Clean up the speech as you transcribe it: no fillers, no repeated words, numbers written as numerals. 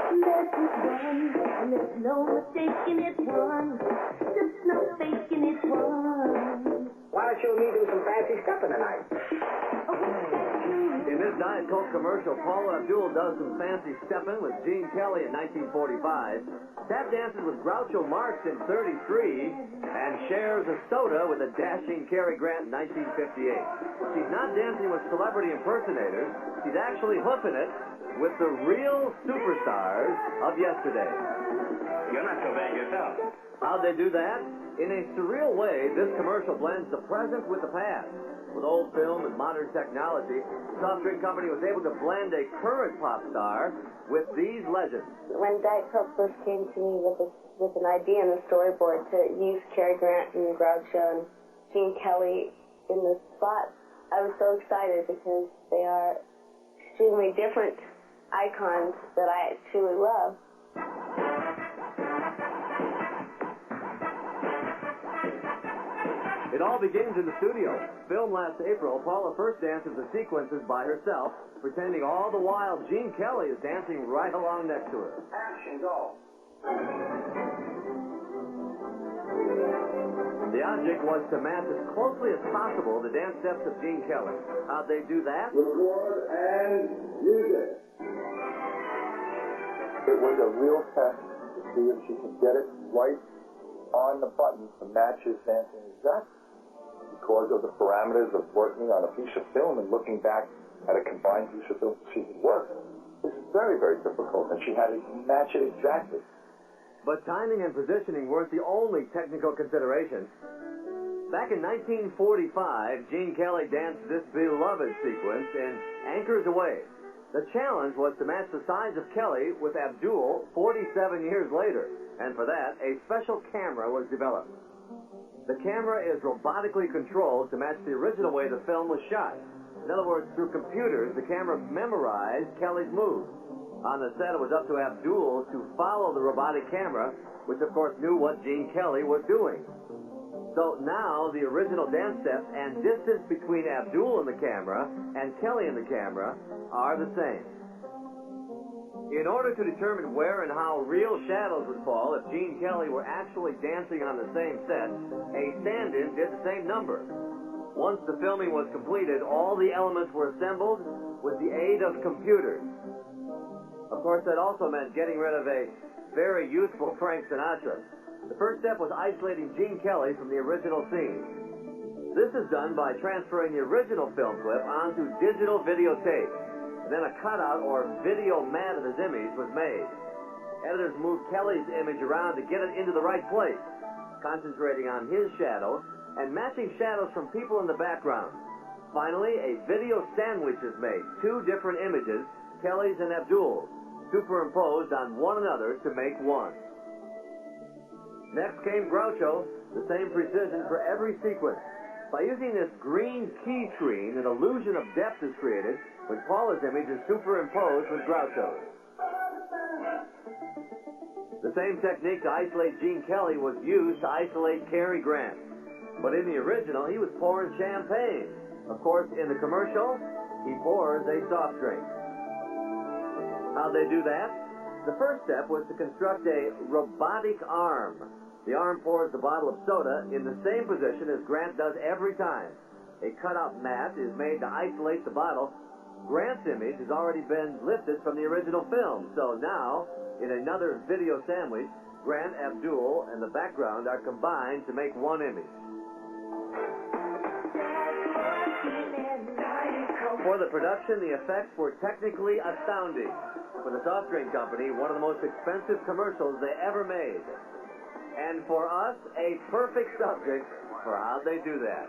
There's one, and there's no mistaking it one. Just no faking it one. Why don't you and me do some fancy stuffing tonight? In this Diet Coke commercial, Paula Abdul does some fancy stepping with Gene Kelly in 1945, tap dances with Groucho Marx in 33, and shares a soda with a dashing Cary Grant in 1958. She's not dancing with celebrity impersonators. She's actually hoofing it with the real superstars of yesterday. You're not so bad yourself. How'd they do that? In a surreal way, this commercial blends the present with the past. With old film and modern technology, the soft drink company was able to blend a current pop star with these legends. When Diet Coke first came to me with an idea in the storyboard to use Cary Grant and Groucho and Gene Kelly in the spot, I was so excited because they are extremely different icons that I truly love. It all begins in the studio. Filmed last April, Paula first dances the sequences by herself, pretending all the while Gene Kelly is dancing right along next to her. Action, go. The object was to match as closely as possible the dance steps of Gene Kelly. How'd they do that? Record and music. It was a real test to see if she could get it right on the button to match his dancing exactly. Because of the parameters of working on a piece of film and looking back at a combined piece of film to see it work, this is very, very difficult, and she had to match it exactly. But timing and positioning weren't the only technical considerations. Back in 1945, Gene Kelly danced this beloved sequence in Anchors Away. The challenge was to match the size of Kelly with Abdul 47 years later, and for that, a special camera was developed. The camera is robotically controlled to match the original way the film was shot. In other words, through computers, the camera memorized Kelly's moves. On the set, it was up to Abdul to follow the robotic camera, which of course knew what Gene Kelly was doing. So now the original dance steps and distance between Abdul and the camera and Kelly and the camera are the same. In order to determine where and how real shadows would fall if Gene Kelly were actually dancing on the same set, a stand-in did the same number. Once the filming was completed, all the elements were assembled with the aid of computers. Of course, that also meant getting rid of a very useful Frank Sinatra. The first step was isolating Gene Kelly from the original scene. This is done by transferring the original film clip onto digital videotape. Then a cutout or video mat of his image was made. Editors moved Kelly's image around to get it into the right place, concentrating on his shadows and matching shadows from people in the background. Finally, a video sandwich is made, two different images, Kelly's and Abdul's, superimposed on one another to make one. Next came Groucho, the same precision for every sequence. By using this green key screen, an illusion of depth is created when Paula's image is superimposed with Groucho's. The same technique to isolate Gene Kelly was used to isolate Cary Grant. But in the original, he was pouring champagne. Of course, in the commercial, he pours a soft drink. How'd they do that? The first step was to construct a robotic arm. The arm pours the bottle of soda in the same position as Grant does every time. A cutout mat is made to isolate the bottle. Grant's image has already been lifted from the original film, so now, in another video sandwich, Grant, Abdul, and the background are combined to make one image. For the production, the effects were technically astounding. For the soft drink company, one of the most expensive commercials they ever made. And for us, a perfect subject for how they do that.